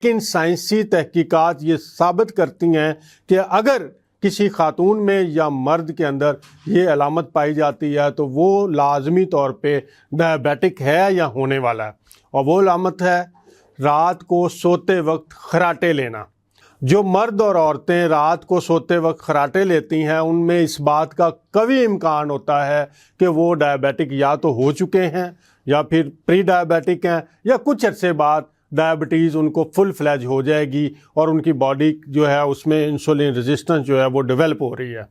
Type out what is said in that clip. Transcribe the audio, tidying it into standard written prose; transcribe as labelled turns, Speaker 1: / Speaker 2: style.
Speaker 1: लेकिन साइंसी तहकीकात ये साबित करती हैं कि अगर किसी खातून में या मर्द के अंदर ये अलामत पाई जाती है तो वो लाजमी तौर पे डायबिटिक है या होने वाला है। और वो अलामत है रात को सोते वक्त खराटे लेना। जो मर्द और औरतें रात को सोते वक्त खराटे लेती हैं उनमें इस बात का कभी इम्कान होता है कि वो डायबिटिक या तो हो चुके हैं या फिर प्री डायबिटिक हैं या कुछ अरसे बाद डायबिटीज़ उनको फुल फ्लैज हो जाएगी और उनकी बॉडी जो है उसमें इंसुलिन रेजिस्टेंस जो है वो डेवलप हो रही है।